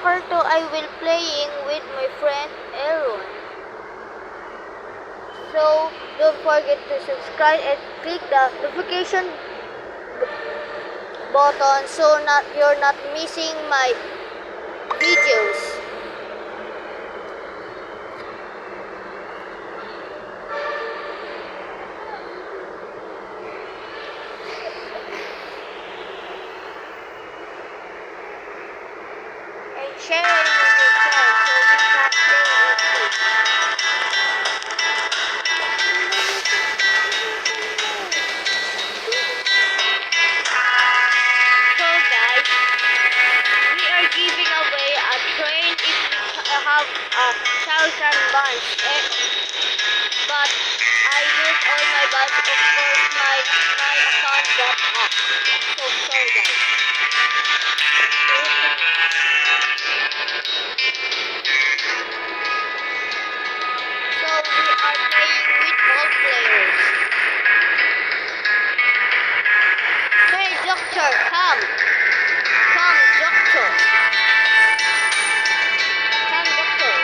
Part 2, I will playing with my friend Aaron. So, don't forget to subscribe and click the notification button so you're not missing my videos. And share it with your friends so we can play with you. So guys, we are giving away a train if we have 1,000 bucks. But I use all my bucks. Of course, my account got hacked. So sorry guys. So we are playing with all players. Hey doctor, come. Come doctor. Come doctor.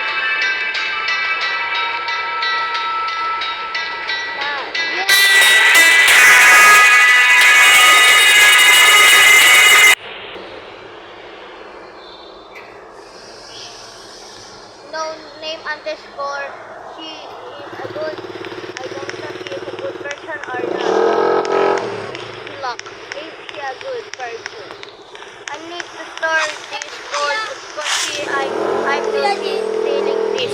No name underscore. She is a good. I don't know if she is a good person or not. Wish luck. Is she a good person? I need to start this gold because I will be stealing this.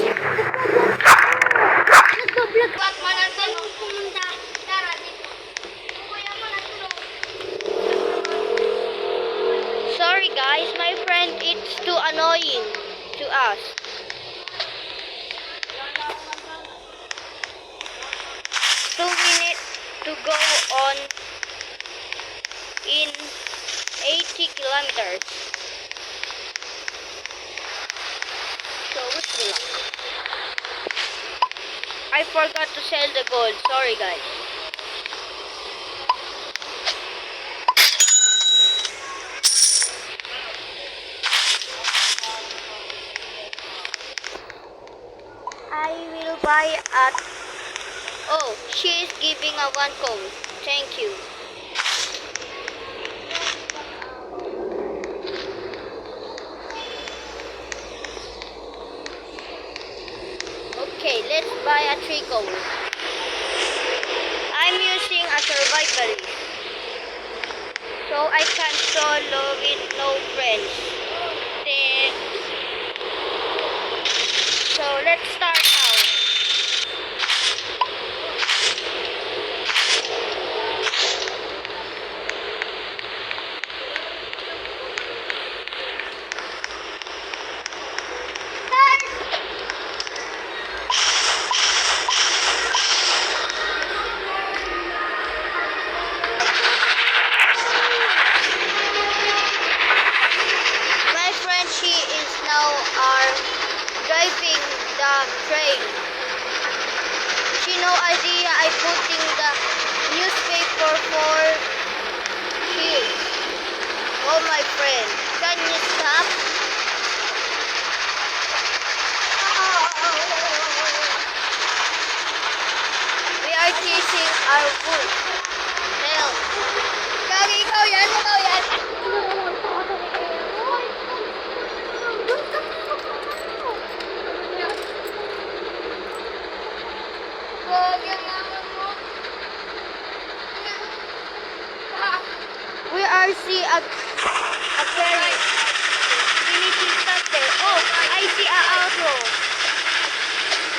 Nagbablog pa man ang tanong pumunta. Tara dito. Kuya mo natulog. Sorry guys, my friend, it's too annoying to us. 2 minutes to go on in 80 kilometers. So what's the luck? I forgot to sell the gold. Sorry guys. I will buy at... Oh, she is giving a 1 coin. Thank you. Okay, let's buy a 3 coin. I'm using a survivalist, so I can solo with no friends. Then, so let's start now. My friend, she is now driving the train. She no idea I putting the newspaper for here. Oh my friend, can you stop? We are chasing our food. Help. Kagi, ikaw yan, ikaw yan. We are see a ferry. We need to stop there. Oh, I see a auto.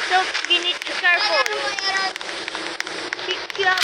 So we need to careful. Pick up.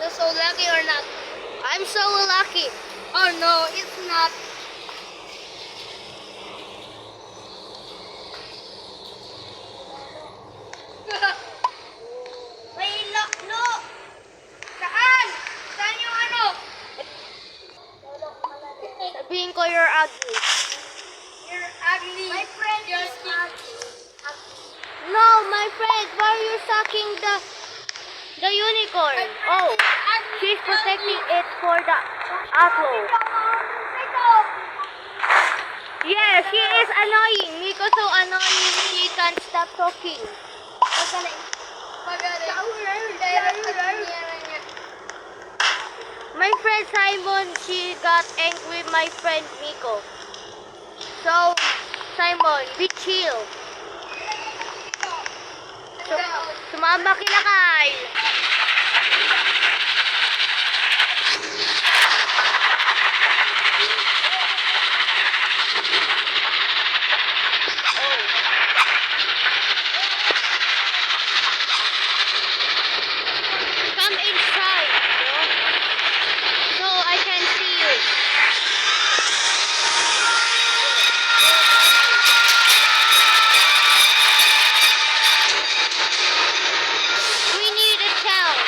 so lucky or not? I'm so lucky. Oh no, it's not. May no. Saan? Saan yung ano? Sabihin ko you're ugly. You're ugly. My friend is ugly. No, my friend, why are you sucking the unicorn? Oh, she's protecting it for the apple. Yeah, she is annoying. Nico so annoying, she can't stop talking. My friend Simon, she got angry with my friend Miko. So, Simon, be chill. So, sumama kila Kyle. Come inside, bro. So I can see you. We need a town.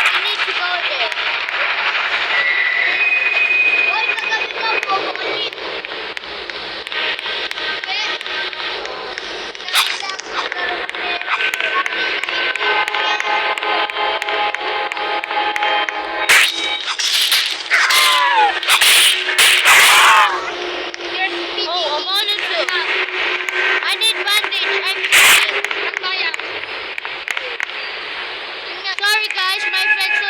We need to go there. Hoy, kagabi lang po ako ulit. Oh, I'm on it too. I need bandage. I'm bleeding. Sorry guys, my friend's so